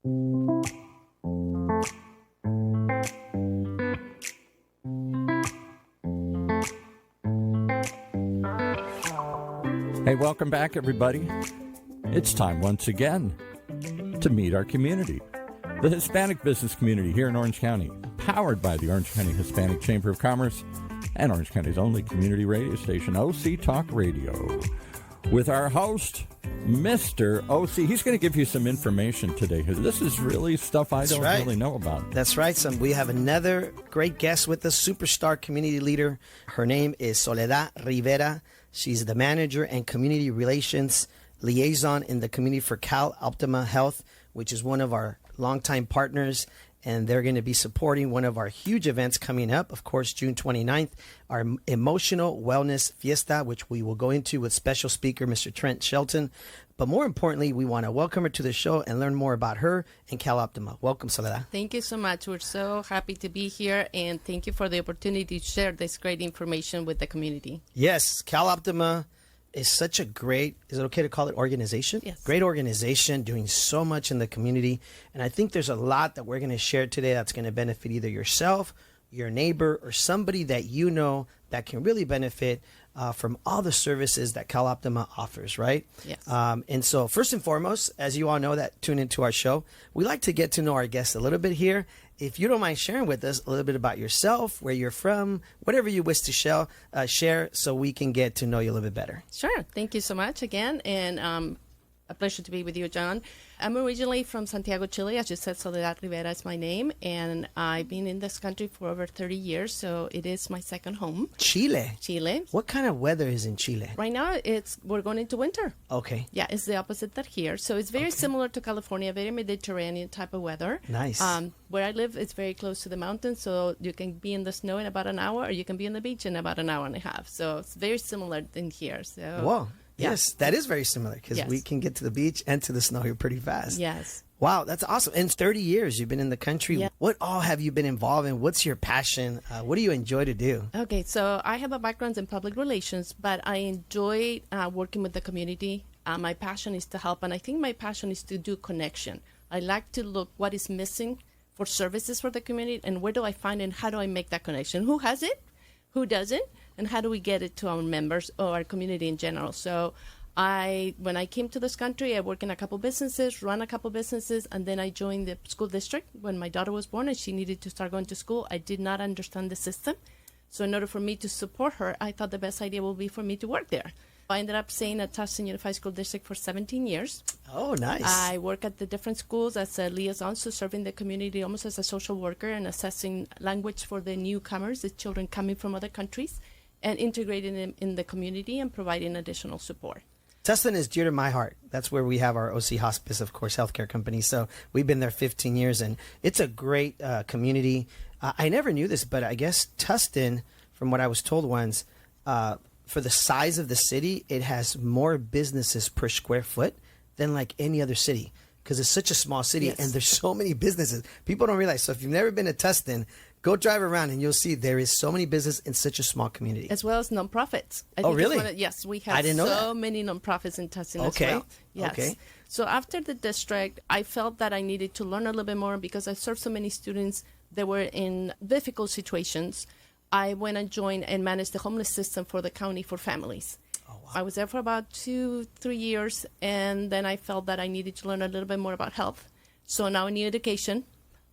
Hey, welcome back, everybody. It's time once again to meet our community, the Hispanic business community here in Orange County, powered by the Orange County Hispanic Chamber of Commerce and Orange County's only community radio station, OC Talk Radio, with our host, Mr. OC. He's going to give you some information today. This is really stuff I don't really know about. That's right, son. We have another great guest with us, superstar community leader. Her name is Soledad Rivera. She's the manager and community relations liaison in the community for CalOptima Health, which is one of our longtime partners. And they're going to be supporting one of our huge events coming up, of course, June 29th, our Emotional Wellness Fiesta, which we will go into with special speaker, Mr. Trent Shelton. But more importantly, we want to welcome her to the show and learn more about her and CalOptima. Welcome, Soledad. Thank you so much. We're so happy to be here, and thank you for the opportunity to share this great information with the community. Yes, CalOptima is such a great, is it okay to call it organization? Yes. Great organization doing so much in the community. And I think there's a lot that we're going to share today that's going to benefit either yourself, your neighbor, or somebody that you know that can really benefit from all the services that CalOptima offers, right? Yes. And so first and foremost, as you all know that tune into our show, we like to get to know our guests a little bit here. If you don't mind sharing with us a little bit about yourself, where you're from, whatever you wish to share so we can get to know you a little bit better. Sure. Thank you so much again. And a pleasure to be with you, John. I'm originally from Santiago, Chile. As you said, Soledad Rivera is my name. And I've been in this country for over 30 years, so it is my second home. Chile? Chile. What kind of weather is in Chile? Right now, we're going into winter. Okay. Yeah, it's the opposite that here. So it's very similar to California, very Mediterranean type of weather. Nice. Where I live, it's very close to the mountains, so you can be in the snow in about an hour, or you can be on the beach in about an hour and a half. So it's very similar in here. So. Whoa. Yes, that is very similar because we Yes. can get to the beach and to the snow here pretty fast. Yes. Wow, that's awesome. And 30 years you've been in the country. Yeah. What all have you been involved in? What's your passion? What do you enjoy to do? Okay, so I have a background in public relations, but I enjoy working with the community. My passion is to help, and I think my passion is to do connection. I like to look what is missing for services for the community, and where do I find it, and how do I make that connection? Who has it? Who doesn't? And how do we get it to our members or our community in general? So when I came to this country, I worked in a couple businesses, run a couple businesses, and then I joined the school district when my daughter was born and she needed to start going to school. I did not understand the system. So in order for me to support her, I thought the best idea would be for me to work there. I ended up staying at Tustin Unified School District for 17 years. Oh, nice. I work at the different schools as a liaison, so serving the community almost as a social worker and assessing language for the newcomers, the children coming from other countries, and integrating them in the community and providing additional support. Tustin is dear to my heart. That's where we have our OC Hospice, of course, healthcare company. So we've been there 15 years, and it's a great community. I never knew this, but I guess Tustin, from what I was told once, for the size of the city, it has more businesses per square foot than like any other city because it's such a small city. Yes. And there's so many businesses. People don't realize. So if you've never been to Tustin, go drive around and you'll see there is so many businesses in such a small community. As well as nonprofits. Really? Yes, we I have didn't know so that. many nonprofits in Tustin Okay. as well. Yes. Okay. So after the district, I felt that I needed to learn a little bit more because I served so many students that were in difficult situations. I went and joined and managed the homeless system for the county for families. Oh, wow. I was there for about 2-3 years, and then I felt that I needed to learn a little bit more about health. So now I need education,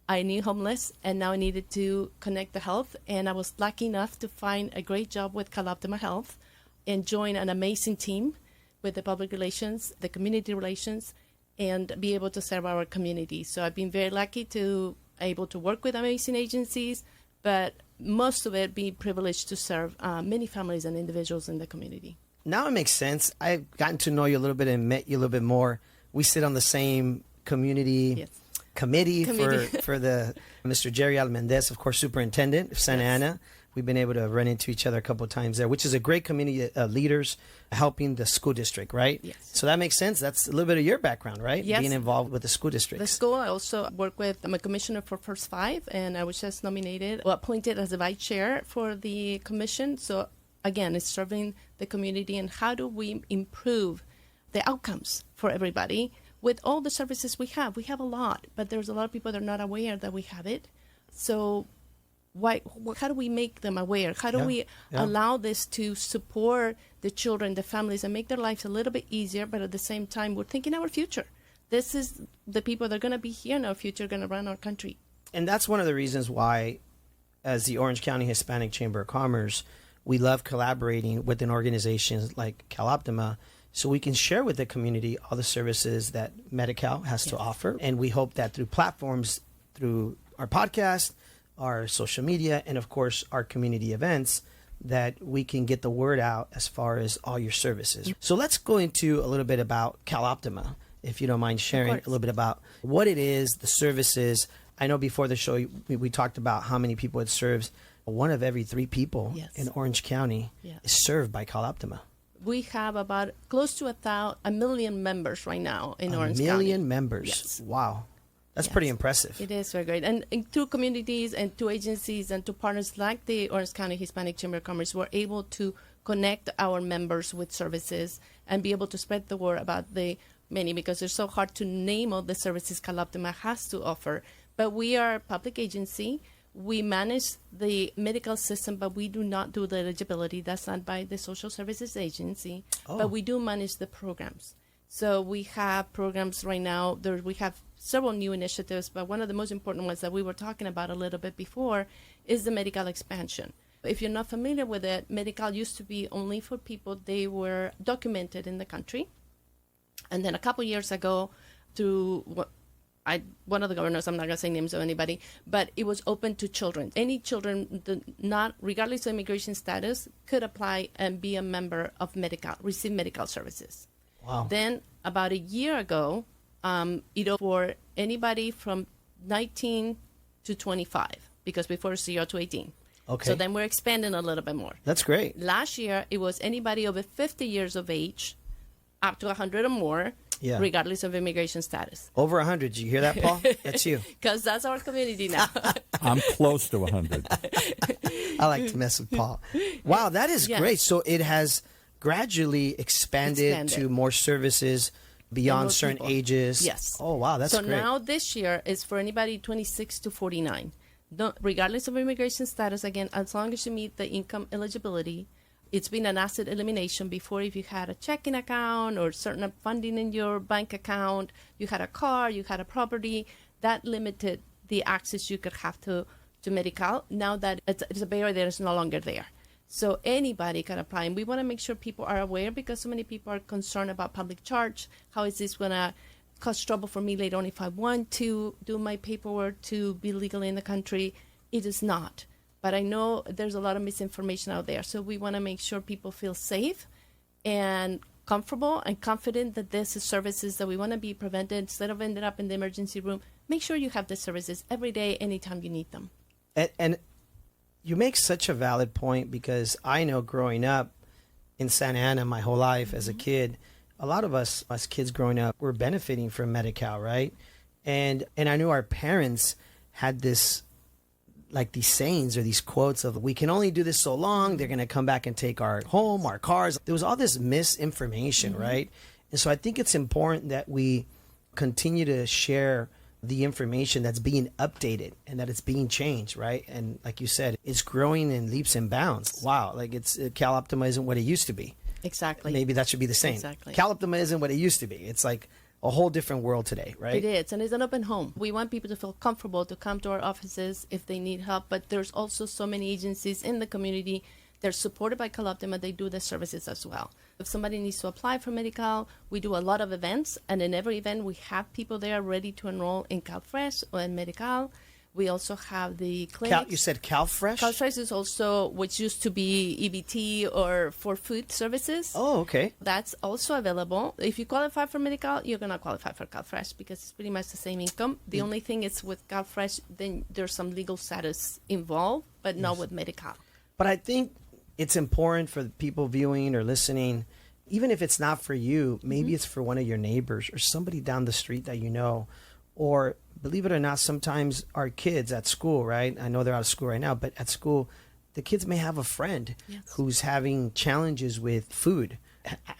I need homeless, and now I needed to connect the health. And I was lucky enough to find a great job with CalOptima Health and join an amazing team with the public relations, the community relations, and be able to serve our community. So I've been very lucky to able to work with amazing agencies, but most of it being privileged to serve many families and individuals in the community. Now it makes sense. I've gotten to know you a little bit and met you a little bit more. We sit on the same community Yes. committee. For the Mr. Jerry Almendez, of course, superintendent of Santa Ana. We've been able to run into each other a couple of times there, which is a great community leaders helping the school district, right? Yes. So that makes sense. That's a little bit of your background, right? Yes. Being involved with the school district. The school, I also work with, I'm a commissioner for First Five, and I was just appointed as the vice chair for the commission. So again, it's serving the community and how do we improve the outcomes for everybody with all the services we have a lot, but there's a lot of people that are not aware that we have it. So how do we make them aware? How do we allow this to support the children, the families, and make their lives a little bit easier, but at the same time, we're thinking our future. This is the people that are going to be here in our future, going to run our country. And that's one of the reasons why, as the Orange County Hispanic Chamber of Commerce, we love collaborating with an organization like CalOptima, so we can share with the community all the services that Medi-Cal has to offer. And we hope that through platforms, through our podcast, our social media, and of course our community events, that we can get the word out as far as all your services. So let's go into a little bit about CalOptima, if you don't mind sharing a little bit about what it is, the services. I know before the show we talked about how many people it serves. One of every 3 people in Orange County is served by CalOptima. We have about close to 1 million members right now in Orange County. 1 million members. Yes. Wow. That's pretty impressive. It is very great. And through communities and to agencies and to partners like the Orange County Hispanic Chamber of Commerce, we're able to connect our members with services and be able to spread the word about the many, because it's so hard to name all the services CalOptima has to offer. But we are a public agency. We manage the medical system, but we do not do the eligibility. That's not by the Social Services Agency. But we do manage the programs. So we have programs right now. We have several new initiatives, but one of the most important ones that we were talking about a little bit before is the medical expansion. If you're not familiar with it, medical used to be only for people they were documented in the country. And then a couple years ago, through one of the governors, I'm not going to say names of anybody, but it was open to children. Any children, not regardless of immigration status, could apply and be a member of medical, receive medical services. Wow. Then about a year ago, for anybody from 19 to 25, because before it's 0 to 18. Okay. So then we're expanding a little bit more. That's great. Last year, it was anybody over 50 years of age, up to 100 or more, regardless of immigration status. Over 100. Did you hear that, Paul? That's you. Because that's our community now. I'm close to 100. I like to mess with Paul. Wow, that is great. So it has gradually expanded to more services beyond certain ages. Yes. Oh, wow, that's great. So now this year is for anybody 26 to 49. Regardless of immigration status, again, as long as you meet the income eligibility. It's been an asset elimination before. If you had a checking account or certain funding in your bank account, you had a car, you had a property, that limited the access you could have to medical. Now that it's a barrier that is no longer there. So anybody can apply. And we want to make sure people are aware, because so many people are concerned about public charge. How is this going to cause trouble for me later on if I want to do my paperwork to be legally in the country? It is not. But I know there's a lot of misinformation out there. So we want to make sure people feel safe and comfortable and confident that this is services that we want to be prevented instead of ending up in the emergency room. Make sure you have the services every day, anytime you need them. And you make such a valid point, because I know growing up in Santa Ana my whole life as a kid, a lot of us as kids growing up were benefiting from Medi-Cal, right? And I knew our parents had this, like these sayings or these quotes of, we can only do this so long, they're going to come back and take our home, our cars. There was all this misinformation, right? And so I think it's important that we continue to share the information that's being updated and that it's being changed, right? And like you said, it's growing in leaps and bounds. Wow, like CalOptima isn't what it used to be. Exactly. Maybe that should be the same. Exactly. CalOptima isn't what it used to be. It's like a whole different world today, right? It is, and it's an open home. We want people to feel comfortable to come to our offices if they need help, but there's also so many agencies in the community. They're supported by CalOptima. They do the services as well. If somebody needs to apply for Medi-Cal, we do a lot of events, and in every event we have people there ready to enroll in CalFresh or in Medi-Cal. We also have the clinics. You said CalFresh? CalFresh is also, which used to be EBT or for food services. Oh, okay. That's also available. If you qualify for Medi-Cal, you're going to qualify for CalFresh because it's pretty much the same income. The only thing is with CalFresh, then there's some legal status involved, but not with Medi-Cal. But I think it's important for the people viewing or listening, even if it's not for you, maybe it's for one of your neighbors or somebody down the street that you know. Or believe it or not, sometimes our kids at school, right? I know they're out of school right now, but at school, the kids may have a friend who's having challenges with food.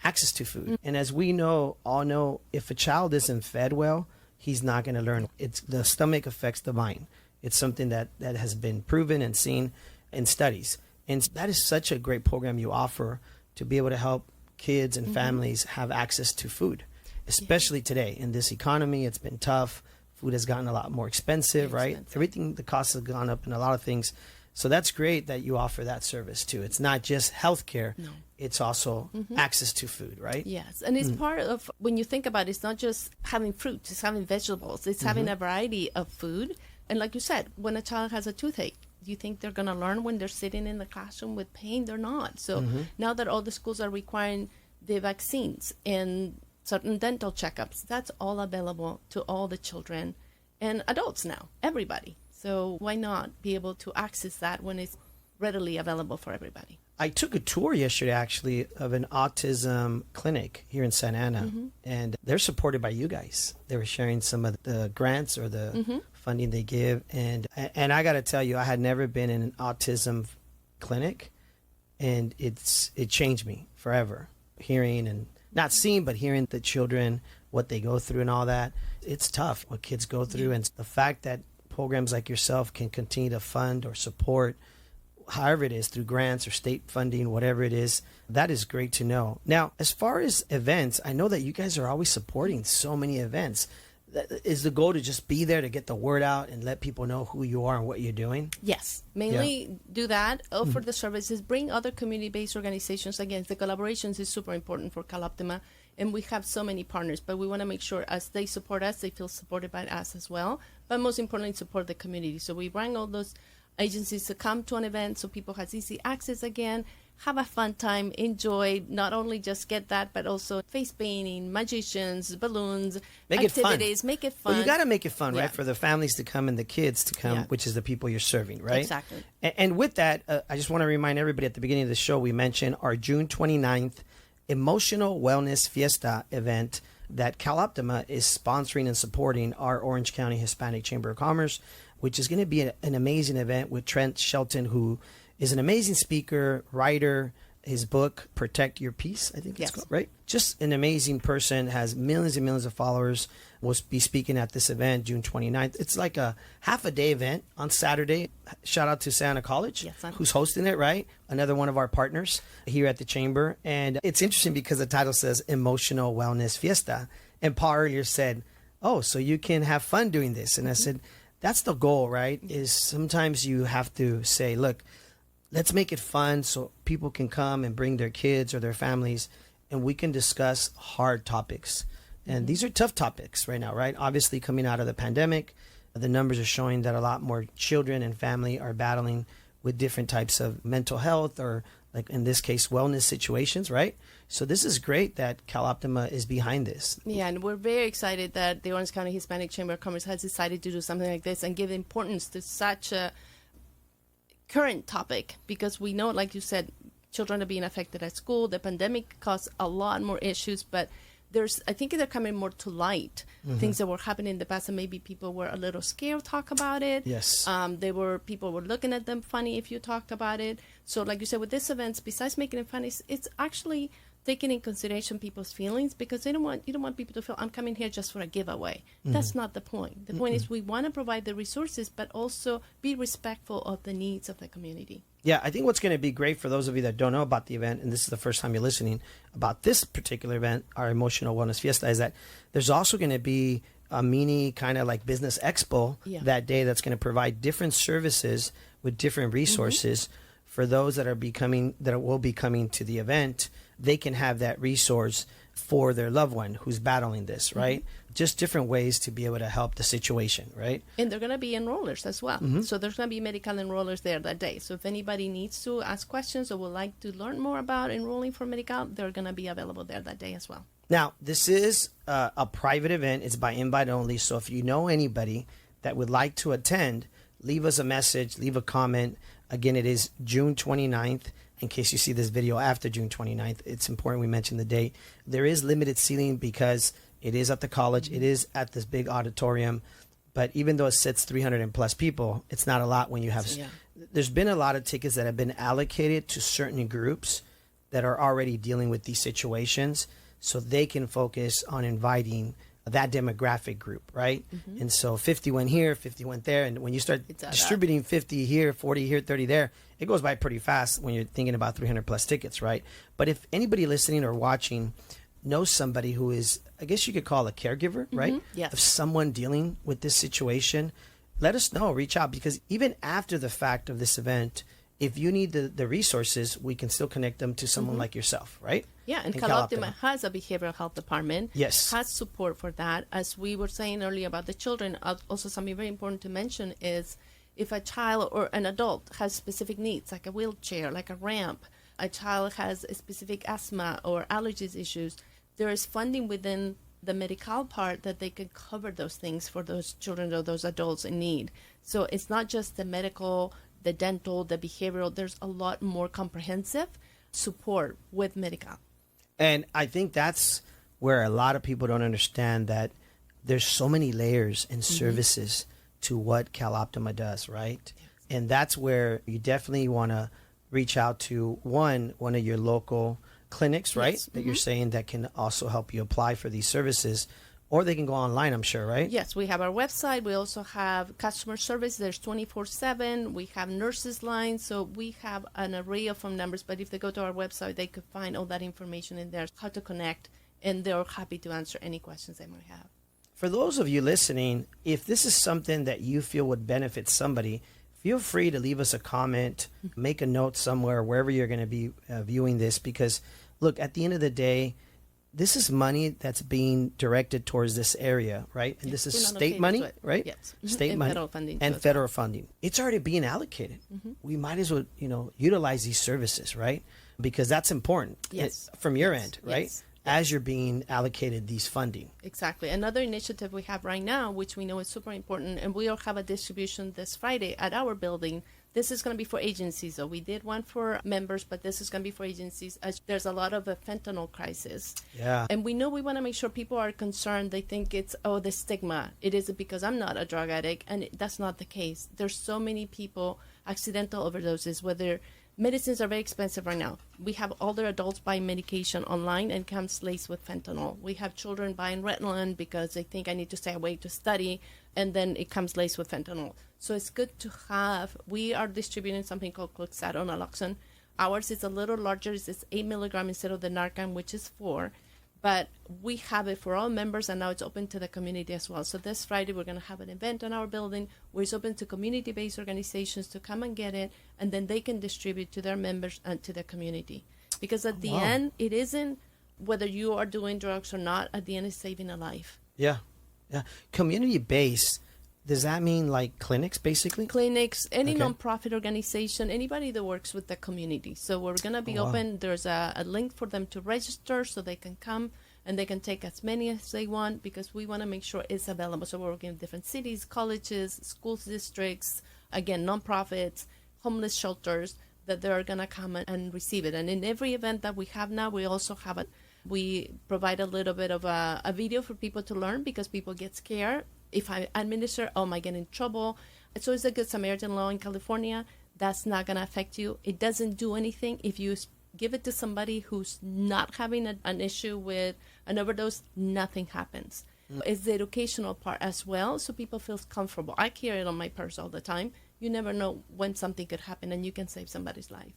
access to food. And as we all know, if a child isn't fed well, he's not going to learn. It's the stomach affects the mind. It's something that has been proven and seen in studies. And that is such a great program you offer to be able to help kids and families have access to food, especially today in this economy. It's been tough. Food has gotten a lot more expensive, right? Everything, the costs have gone up in a lot of things. So that's great that you offer that service too. It's not just healthcare. No. It's also access to food, right? Yes. And it's part of, when you think about it, it's not just having fruit, it's having vegetables, it's having a variety of food. And like you said, when a child has a toothache, do you think they're going to learn when they're sitting in the classroom with pain? They're not. So now that all the schools are requiring the vaccines and certain dental checkups, that's all available to all the children and adults now, everybody. So why not be able to access that when it's readily available for everybody? I took a tour yesterday, actually, of an autism clinic here in Santa Ana, and they're supported by you guys. They were sharing some of the grants or the funding they give, and I got to tell you, I had never been in an autism clinic, and it changed me forever. Hearing and not seeing, but hearing the children, what they go through and all that. It's tough what kids go through, and the fact that programs like yourself can continue to fund or support, however it is, through grants or state funding, whatever it is, that is great to know. Now, as far as events, I know that you guys are always supporting so many events. Is the goal to just be there to get the word out and let people know who you are and what you're doing? Yes, mainly do that, offer the services, bring other community-based organizations. Again, the collaborations is super important for CalOptima, and we have so many partners, but we want to make sure as they support us, they feel supported by us as well, but most importantly, support the community. So we bring all those agencies to come to an event so people have easy access again, have a fun time, enjoy, not only just get that, but also face painting, magicians, balloons, activities, make it fun. Well, you got to make it fun, right? For the families to come and the kids to come, which is the people you're serving, right? Exactly. And with that, I just want to remind everybody at the beginning of the show, we mentioned our June 29th Emotional Wellness Fiesta event that CalOptima is sponsoring and supporting our Orange County Hispanic Chamber of Commerce, which is going to be an amazing event with Trent Shelton, who is an amazing speaker, writer. His book, Protect Your Peace, I think it's called, right? Just an amazing person, has millions and millions of followers, will be speaking at this event June 29th. It's like a half a day event on Saturday. Shout out to Santa College, who's hosting it, right? Another one of our partners here at the Chamber. And it's interesting because the title says Emotional Wellness Fiesta. And Paul earlier said, oh, so you can have fun doing this. And I said, that's the goal, right? Is sometimes you have to say, look, let's make it fun so people can come and bring their kids or their families, and we can discuss hard topics. And these are tough topics right now, right? Obviously, coming out of the pandemic, the numbers are showing that a lot more children and family are battling with different types of mental health or, like in this case, wellness situations, right? So this is great that CalOptima is behind this. Yeah, and we're very excited that the Orange County Hispanic Chamber of Commerce has decided to do something like this and give importance to such a current topic, because we know, like you said, children are being affected at school. The pandemic caused a lot more issues, but I think they're coming more to light. Things that were happening in the past, and maybe people were a little scared to talk about it. Yes. People were looking at them funny if you talked about it. So like you said, with this event, besides making it funny, it's actually taking in consideration people's feelings, because you don't want people to feel, I'm coming here just for a giveaway. That's not the point. The point is we want to provide the resources, but also be respectful of the needs of the community. Yeah, I think what's going to be great for those of you that don't know about the event, and this is the first time you're listening about this particular event, our Emotional Wellness Fiesta, is that there's also going to be a mini kind of like business expo that day that's going to provide different services with different resources for those that will be coming to the event. They can have that resource for their loved one who's battling this, right? Just different ways to be able to help the situation, right? And they're going to be enrollers as well. So there's going to be medical enrollers there that day. So if anybody needs to ask questions or would like to learn more about enrolling for medical, they're going to be available there that day as well. Now, this is a private event. It's by invite only. So if you know anybody that would like to attend, leave us a message, leave a comment. Again, it is June 29th. In case you see this video after June 29th, it's important we mention the date. There is limited seating because it is at the college. It is at this big auditorium. But even though it sits 300 and plus people, it's not a lot when you have... There's been a lot of tickets that have been allocated to certain groups that are already dealing with these situations so they can focus on inviting that demographic group, right? And so 50 went here, 50 went there. And when you start distributing 50 here, 40 here, 30 there, it goes by pretty fast when you're thinking about 300 plus tickets, right? But if anybody listening or watching knows somebody who is, I guess you could call a caregiver, right? Yes. Of someone dealing with this situation, let us know, reach out, because even after the fact of this event, if you need the resources, we can still connect them to someone like yourself, right? Yeah, and In CalOptima has a behavioral health department. Yes. Has support for that. As we were saying earlier about the children, also something very important to mention is if a child or an adult has specific needs, like a wheelchair, like a ramp, a child has a specific asthma or allergies issues, there is funding within the medical part that they can cover those things for those children or those adults in need. So it's not just the medical, the dental, the behavioral. There's a lot more comprehensive support with medical. And I think that's where a lot of people don't understand that there's so many layers and services to what CalOptima does, right? And that's where you definitely want to reach out to one of your local clinics, right? Yes. That you're saying that can also help you apply for these services. Or they can go online, I'm sure, right? Yes, we have our website. We also have customer service. There's 24/7. We have nurses lines. So we have an array of phone numbers. But if they go to our website, they could find all that information in there, how to connect, and they're happy to answer any questions they might have. For those of you listening, if this is something that you feel would benefit somebody, feel free to leave us a comment, make a note somewhere, wherever you're going to be viewing this. Because, look, at the end of the day, this is money that's being directed towards this area, right? And this is state money, right? Yes. State And money federal funding and too as federal funding. It's already being allocated. We might as well, utilize these services, right? Because that's important. Yes. From your end, right? Yes. As you're being allocated these funding. Exactly. Another initiative we have right now, which we know is super important, and we'll have a distribution this Friday at our building. This is going to be for agencies. So we did one for members, but this is going to be for agencies as there's a lot of a fentanyl crisis. Yeah. And we know we want to make sure people are concerned. They think it's, the stigma. It is because I'm not a drug addict. And that's not the case. There's so many people, accidental overdoses, whether medicines are very expensive right now. We have older adults buying medication online and comes laced with fentanyl. We have children buying Ritalin because they think I need to stay awake to study, and then it comes laced with fentanyl. So it's good to have. We are distributing something called Cloxat or naloxone. Ours is a little larger. It's 8 milligrams instead of the Narcan, which is 4. But we have it for all members, and now it's open to the community as well. So this Friday, we're going to have an event in our building where it's open to community-based organizations to come and get it, and then they can distribute to their members and to the community. Because at the end, it isn't whether you are doing drugs or not. At the end, it's saving a life. Yeah. Community-based, does that mean like clinics, basically? Clinics, any nonprofit organization, anybody that works with the community. So we're going to be open. There's a link for them to register so they can come and they can take as many as they want because we want to make sure it's available. So we're working with different cities, colleges, schools districts, again, nonprofits, homeless shelters, that they're going to come and receive it. And in every event that we have now, we also have we provide a little bit of a video for people to learn because people get scared. If I administer, I might get in trouble. So it's a Good Samaritan law in California. That's not going to affect you. It doesn't do anything. If you give it to somebody who's not having an issue with an overdose, nothing happens. It's the educational part as well, so people feel comfortable. I carry it on my purse all the time. You never know when something could happen, and you can save somebody's life.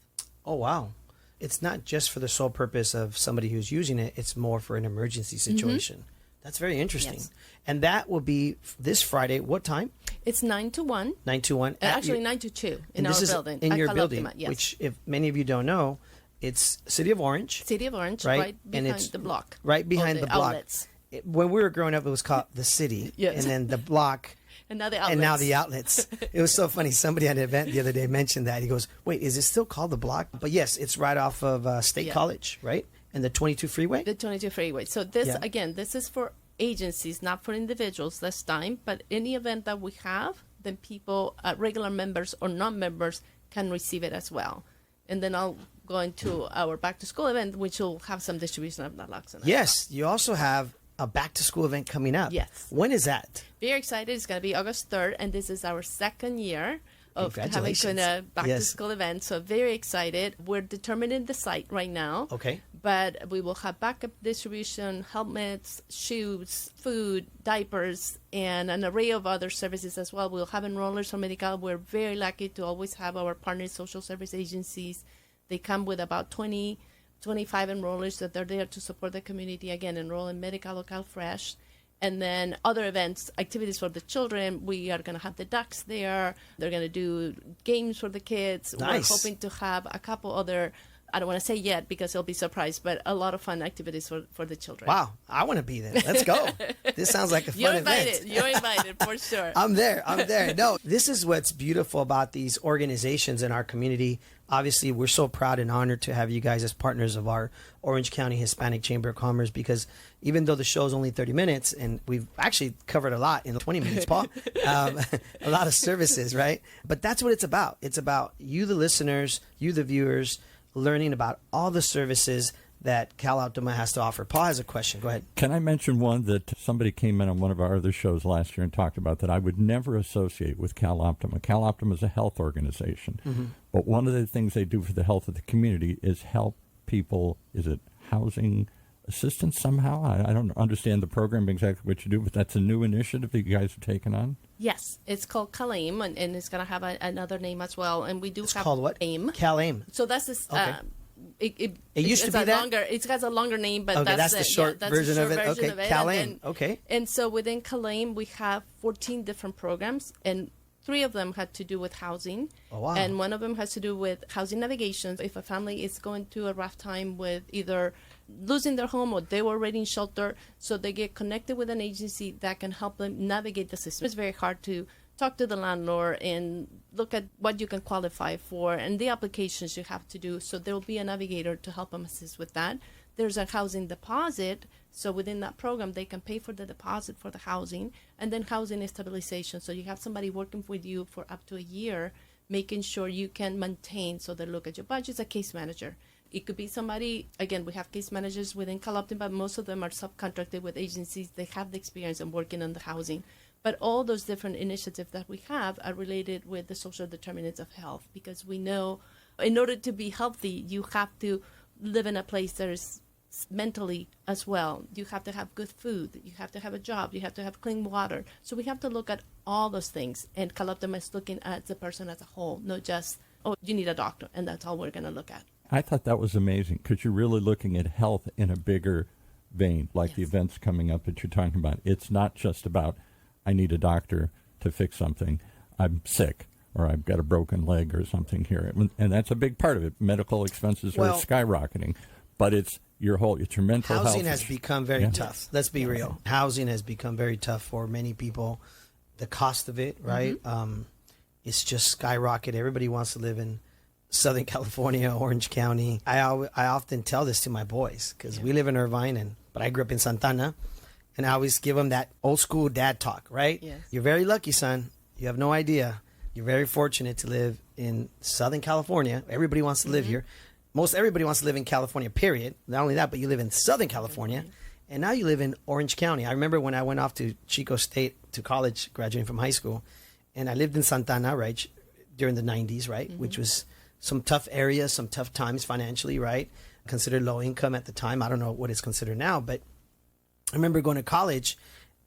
Oh, wow. It's not just for the sole purpose of somebody who's using it. It's more for an emergency situation. That's very interesting. Yes. And that will be this Friday. What time? It's 9 to 1. 9 to 1. Actually, 9 to 2 in our building. In your CalOptima, building, yes. which, if many of you don't know, it's City of Orange. City of Orange, right? right And behind it's the block. Right behind the block. Outlets. When we were growing up, it was called the city. Yes. And then the block. And now the outlets. And now the outlets. It was so funny. Somebody at an event the other day mentioned that. He goes, wait, is it still called the block? But yes, it's right off of State College, right? And the 22 freeway? The 22 freeway. So this, again, this is for agencies, not for individuals this time. But any event that we have, then people, regular members or non-members, can receive it as well. And then I'll go into our back-to-school event, which will have some distribution of naloxone. Yes. You also have a back-to-school event coming up. Yes. When is that? Very excited. It's going to be August 3rd, and this is our second year. of having Congratulations. a back to Yes. school event. So very excited. We're determining the site right now. Okay. But we will have backup distribution, helmets, shoes, food, diapers, and an array of other services as well. We'll have enrollers for medical. We're very lucky to always have our partner social service agencies. They come with about 20, 25 enrollers that are there to support the community. Again, enroll in medical or CalFresh. And then other events, activities for the children. We are going to have the ducks there. They're going to do games for the kids. Nice. We're hoping to have a couple other, I don't want to say yet because they'll be surprised, but a lot of fun activities for the children. Wow, I want to be there. Let's go. This sounds like a fun event. You're invited for sure. I'm there. No, this is what's beautiful about these organizations in our community. Obviously, we're so proud and honored to have you guys as partners of our Orange County Hispanic Chamber of Commerce, because even though the show is only 30 minutes, and we've actually covered a lot in 20 minutes, Paul, a lot of services, right? But that's what it's about. It's about you, the listeners, you, the viewers, learning about all the services that CalOptima has to offer. Paul has a question. Go ahead. Can I mention one that somebody came in on one of our other shows last year and talked about that I would never associate with CalOptima? CalOptima is a health organization, but one of the things they do for the health of the community is help people. Is it housing assistance somehow? I don't understand the program exactly what you do, but that's a new initiative that you guys are taking on? Yes, it's called CalAIM, and it's going to have another name as well. And we do It's have called what? AIM. CalAIM. So that's this. Okay. It used to it's be a that? longer. It has a longer name, but Okay, that's the short that's version the of short it. version Okay, of it. CalAIM. Okay. And so within CalAIM, we have 14 different programs, and 3 of them had to do with housing. Oh, wow. And one of them has to do with housing navigation. If a family is going through a rough time with either losing their home or they were already in shelter, so they get connected with an agency that can help them navigate the system. It's very hard to talk to the landlord and look at what you can qualify for and the applications you have to do. So there will be a navigator to help them assist with that. There's a housing deposit. So within that program, they can pay for the deposit for the housing, and then housing stabilization. So you have somebody working with you for up to a year, making sure you can maintain. So they look at your budget as a case manager. It could be somebody, again, we have case managers within CalOptima, but most of them are subcontracted with agencies. They have the experience in working on the housing. But all those different initiatives that we have are related with the social determinants of health, because we know in order to be healthy, you have to live in a place that is mentally as well. You have to have good food. You have to have a job. You have to have clean water. So we have to look at all those things. And CalOptima is looking at the person as a whole, not just, oh, you need a doctor, and that's all we're going to look at. I thought that was amazing, because you're really looking at health in a bigger vein, like the events coming up that you're talking about. It's not just about, I need a doctor to fix something. I'm sick, or I've got a broken leg or something here. And that's a big part of it. Medical expenses are skyrocketing. But it's your mental health. Housing has become very tough. Let's be real. Housing has become very tough for many people. The cost of it, right? It's just skyrocketed. Everybody wants to live in Southern California, Orange County. I often tell this to my boys, because we live in Irvine, but I grew up in Santana. And I always give them that old school dad talk, right? Yes. You're very lucky, son. You have no idea. You're very fortunate to live in Southern California. Everybody wants to live here. Most everybody wants to live in California, period. Not only that, but you live in Southern California. And now you live in Orange County. I remember when I went off to Chico State to college, graduating from high school, and I lived in Santana, right, during the 90s, right, which was some tough areas, some tough times financially, right? Considered low income at the time. I don't know what it's considered now, but I remember going to college,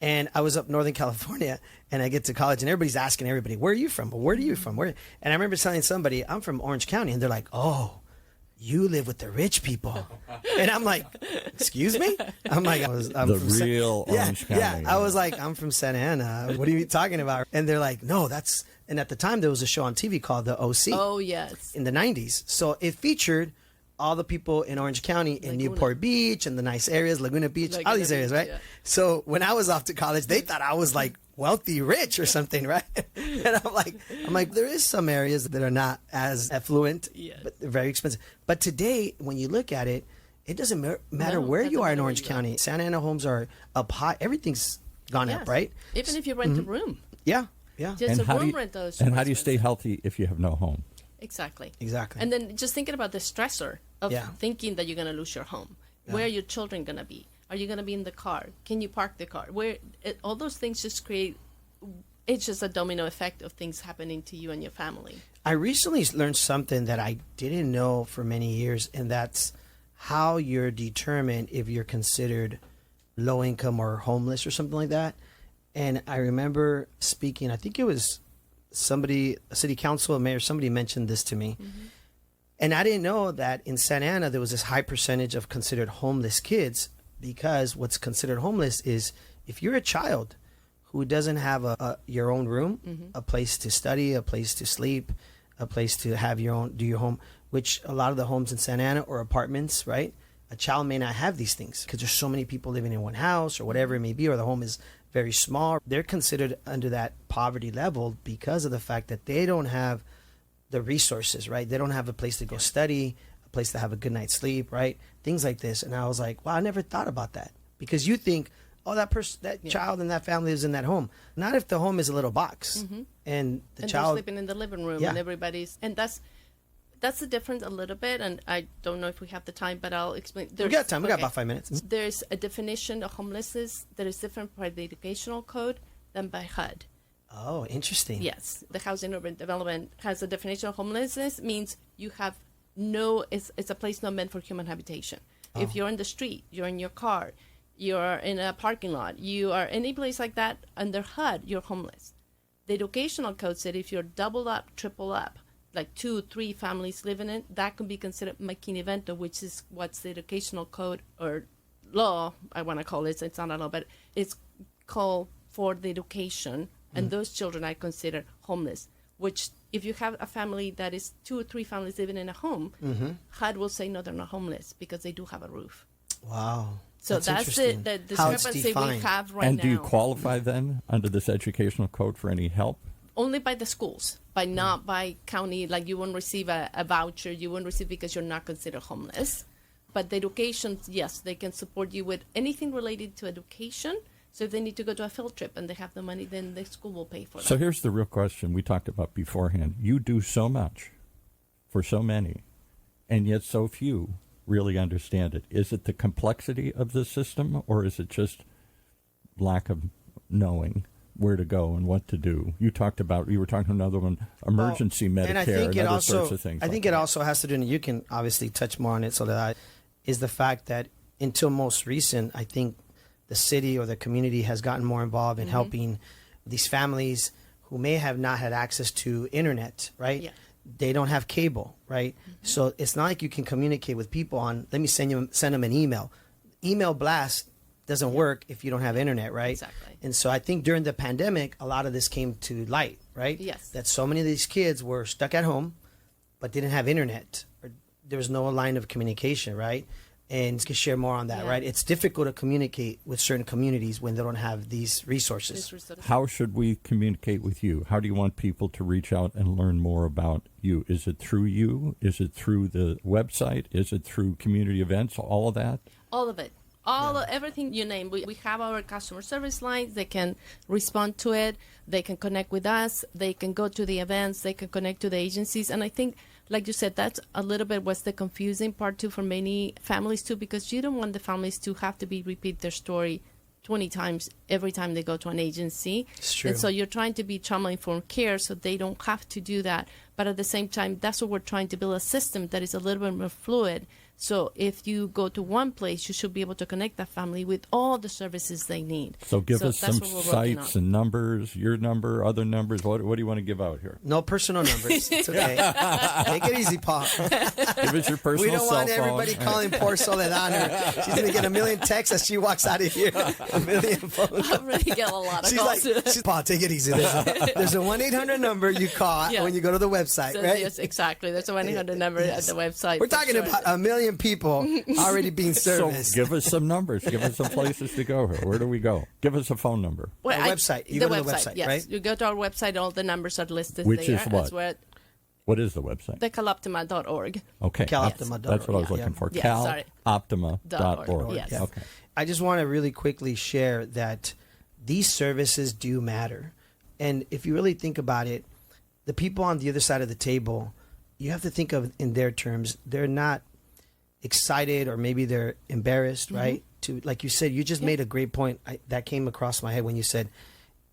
and I was up Northern California, and I get to college, and everybody's asking everybody, where are you from? Where are you from? Where? And I remember telling somebody, I'm from Orange County, and they're like, oh, you live with the rich people. And I'm like, excuse me? I'm like, I'm the from real Orange County. Yeah, I was like, I'm from Santa Ana. What are you talking about? And they're like, no, that's... And at the time, there was a show on TV called The OC. Oh, yes. In the 90s. So it featured all the people in Orange County, in Newport Beach, and the nice areas, Laguna Beach, all these areas, right? Yeah. So when I was off to college, they thought I was like wealthy, rich or something, right? And I'm like, there is some areas that are not as affluent, but they're very expensive. But today, when you look at it, it doesn't matter where you are in Orange County. Santa Ana homes are up high. Everything's gone up, right? Even if you rent a room. Yeah. Just and a room rental is and how do you stay healthy if you have no home? Exactly. Exactly. And then just thinking about the stressor of thinking that you're going to lose your home. Where are your children going to be? Are you going to be in the car? Can you park the car? All those things just create it's just a domino effect of things happening to you and your family. I recently learned something that I didn't know for many years, and that's how you're determined if you're considered low income or homeless or something like that. And I remember speaking, I think it was somebody, a city council, a mayor, somebody mentioned this to me. And I didn't know that in Santa Ana there was this high percentage of considered homeless kids, because what's considered homeless is if you're a child who doesn't have your own room, a place to study, a place to sleep, a place to have your own, do your home, which a lot of the homes in Santa Ana or apartments, right? A child may not have these things because there's so many people living in one house or whatever it may be, or the home is very small. They're considered under that poverty level because of the fact that they don't have the resources, right? They don't have a place to go study, a place to have a good night's sleep, right? Things like this. And I was like, wow, I never thought about that, because you think, oh, that person, that child and that family is in that home. Not if the home is a little box and the child they're sleeping in the living room, Yeah. and everybody's, and that's the difference a little bit. And I don't know if we have the time, but I'll explain. we got time. We got about 5 minutes. There's a definition of homelessness that is different by the educational code than by HUD. Oh, interesting. Yes, the Housing and Urban Development has a definition of homelessness, means you have it's a place not meant for human habitation. If you're in the street, you're in your car, you're in a parking lot, you are any place like that under HUD, you're homeless. The educational code said if you're double up, triple up, like 2, 3 families living in, that can be considered McKinney-Vento, which is what's the educational code or law, I want to call it. It's not a law, but it's called for the education, and those children are considered homeless, which if you have a family that is 2 or 3 families living in a home, HUD will say, no, they're not homeless because they do have a roof. Wow. So that's the How it's discrepancy we defined. have right now. And do you qualify then under this educational code for any help? Only by the schools, by not by county. Like you won't receive a voucher, you won't receive because you're not considered homeless. But the education, yes, they can support you with anything related to education. So if they need to go to a field trip and they have the money, then the school will pay for that. So here's the real question we talked about beforehand. You do so much for so many, and yet so few really understand it. Is it the complexity of the system, or is it just lack of knowing where to go and what to do? You were talking another one, emergency Medicare, and I think and other also, sorts of things. I think it also has to do, and you can obviously touch more on it, so that is the fact that until most recent, I think the city or the community has gotten more involved in helping these families who may have not had access to internet, right? Yeah. They don't have cable, right? So it's not like you can communicate with people on, let me send them an email. Email blast doesn't work if you don't have internet, right? Exactly. And so I think during the pandemic, a lot of this came to light, right? Yes. That so many of these kids were stuck at home, but didn't have internet, or there was no line of communication, right? And you can share more on that, Yeah. right? It's difficult to communicate with certain communities when they don't have these resources. How should we communicate with you? How do you want people to reach out and learn more about you? Is it through you? Is it through the website? Is it through community events? All of that? All of it. Everything you name. We have our customer service lines. They can respond to it. They can connect with us. They can go to the events. They can connect to the agencies. And I think, like you said, that's a little bit what's the confusing part too for many families too, because you don't want the families to have to repeat their story 20 times every time they go to an agency. It's true. And so you're trying to be trauma-informed care so they don't have to do that. But at the same time, that's what we're trying to build, a system that is a little bit more fluid. So if you go to one place, you should be able to connect that family with all the services they need. So give us that's some what we're working sites on. and numbers, your number, other numbers. What do you want to give out here? No personal numbers. It's okay. Take it easy, Paul. Give us your personal We don't cell want phone. everybody calling poor Soledad. She's going to get a million texts as she walks out of here. A million phone calls. I really get a lot of She's calls. like, Paul, take it easy. There's a 1-800 number you call Yeah. when you go to the website, So, right? yes, exactly. There's a 1-800 number at the website. We're for talking sure. about a million people already being So serviced. give us some numbers. Give us some places to go here. Where do we go? Give us a phone number. Well, Our website. You go to the website, yes. right? You go to our website. All the numbers are listed Which there. is what? That's where What is the website? the CalOptima.org. Okay. CalOptima.org. That's what I was Yeah. looking for. Yeah, sorry. CalOptima.org. Yes. Okay. I just want to really quickly share that these services do matter. And if you really think about it, the people on the other side of the table, you have to think of in their terms. They're not excited, or maybe they're embarrassed, right? To, like you said, you just made a great point that came across my head when you said,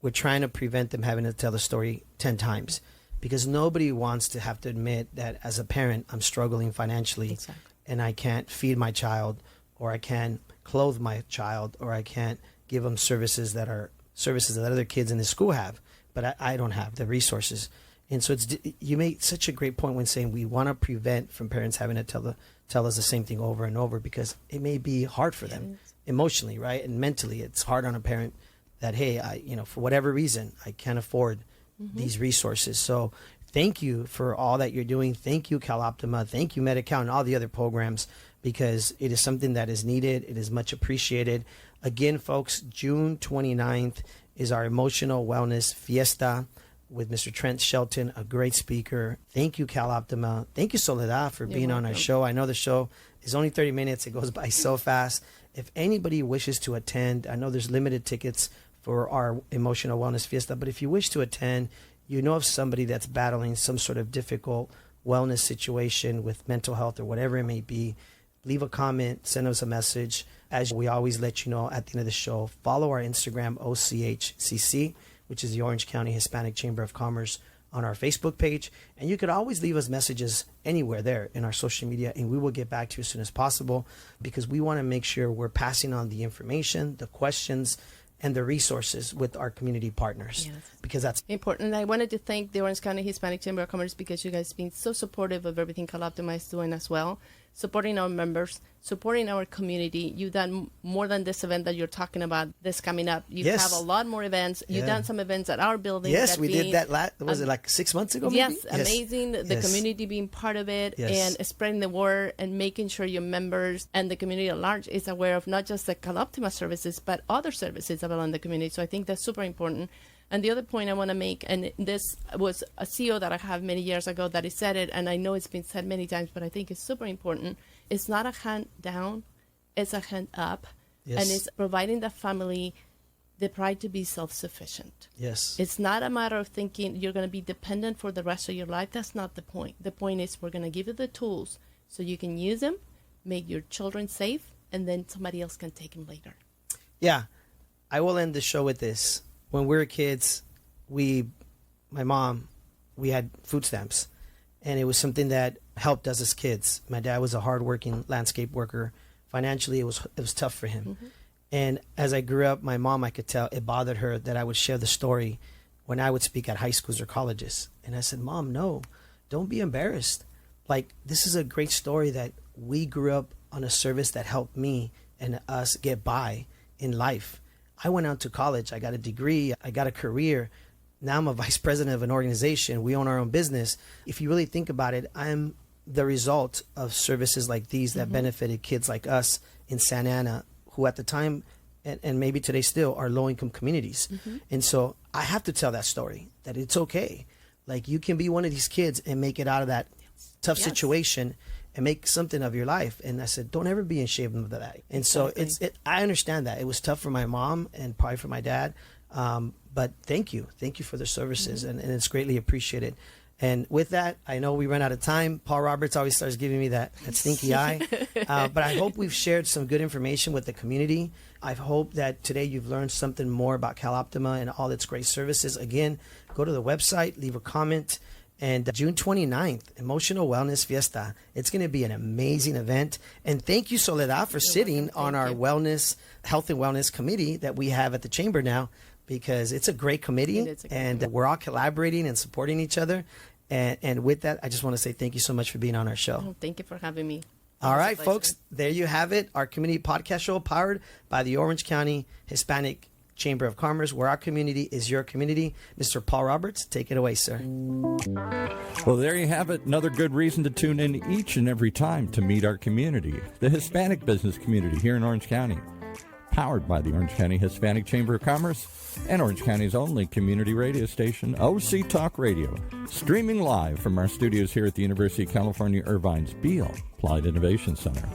we're trying to prevent them having to tell the story 10 times, because nobody wants to have to admit that as a parent, I'm struggling financially. Exactly. And I can't feed my child, or I can't clothe my child, or I can't give them services that other kids in the school have, but I don't have the resources. And so you made such a great point when saying we want to prevent from parents having to tell us the same thing over and over, because it may be hard for them emotionally, right? And mentally, it's hard on a parent that, hey, for whatever reason, I can't afford these resources. So thank you for all that you're doing. Thank you, CalOptima. Thank you, Medi-Cal, and all the other programs, because it is something that is needed. It is much appreciated. Again, folks, June 29th is our Emotional Wellness Fiesta with Mr. Trent Shelton, a great speaker. Thank you, CalOptima. Thank you, Soledad, for being on our show. I know the show is only 30 minutes. It goes by so fast. If anybody wishes to attend, I know there's limited tickets for our Emotional Wellness Fiesta, but if you wish to attend, you know of somebody that's battling some sort of difficult wellness situation with mental health or whatever it may be, leave a comment, send us a message. As we always let you know at the end of the show, follow our Instagram, OCHCC, which is the Orange County Hispanic Chamber of Commerce, on our Facebook page. And you could always leave us messages anywhere there in our social media, and we will get back to you as soon as possible, because we want to make sure we're passing on the information, the questions, and the resources with our community partners, because that's important. And I wanted to thank the Orange County Hispanic Chamber of Commerce, because you guys have been so supportive of everything CalOptima is doing as well, supporting our members, supporting our community. You've done more than this event that you're talking about this coming up. You have a lot more events. You've done some events at our building. Yes, we did that. Was it like 6 months ago? Maybe? Yes, amazing. The community being part of it and spreading the word and making sure your members and the community at large is aware of not just the CalOptima services, but other services available in the community. So I think that's super important. And the other point I want to make, and this was a CEO that I have many years ago that he said it, and I know it's been said many times, but I think it's super important. It's not a hand down, it's a hand up. And it's providing the family the pride to be self-sufficient. Yes. It's not a matter of thinking you're going to be dependent for the rest of your life. That's not the point. The point is we're going to give you the tools so you can use them, make your children safe, and then somebody else can take them later. Yeah. I will end the show with this. When we were kids, my mom, we had food stamps, and it was something that helped us as kids. My dad was a hardworking landscape worker. Financially, it was tough for him. And as I grew up, my mom, I could tell it bothered her that I would share the story when I would speak at high schools or colleges. And I said, Mom, no, don't be embarrassed. Like, this is a great story that we grew up on a service that helped me and us get by in life. I went out to college. I got a degree. I got a career. Now I'm a vice president of an organization. We own our own business. If you really think about it, I'm the result of services like these that benefited kids like us in Santa Ana, who at the time, and maybe today still, are low-income communities. And so I have to tell that story, that it's okay. Like, you can be one of these kids and make it out of that tough situation and make something of your life. And I said, don't ever be ashamed of that. And so I understand that. It was tough for my mom and probably for my dad. But thank you. Thank you for the services. And it's greatly appreciated. And with that, I know we run out of time. Paul Roberts always starts giving me that stinky eye. But I hope we've shared some good information with the community. I hope that today you've learned something more about CalOptima and all its great services. Again, go to the website, leave a comment. And June 29th, Emotional Wellness Fiesta. It's going to be an amazing event. And thank you, Soledad, for sitting on our wellness, health and wellness committee that we have at the chamber now, because it's a great committee. And we're all collaborating and supporting each other. And with that, I just want to say thank you so much for being on our show. Oh, thank you for having me. All right, folks, there you have it. Our community podcast show powered by the Orange County Hispanic Chamber of Commerce, where our community is your community. Mr. Paul Roberts, take it away, sir. Well, there you have it. Another good reason to tune in each and every time to meet our community, the Hispanic business community here in Orange County. Powered by the Orange County Hispanic Chamber of Commerce and Orange County's only community radio station, OC Talk Radio. Streaming live from our studios here at the University of California, Irvine's Beale Applied Innovation Center.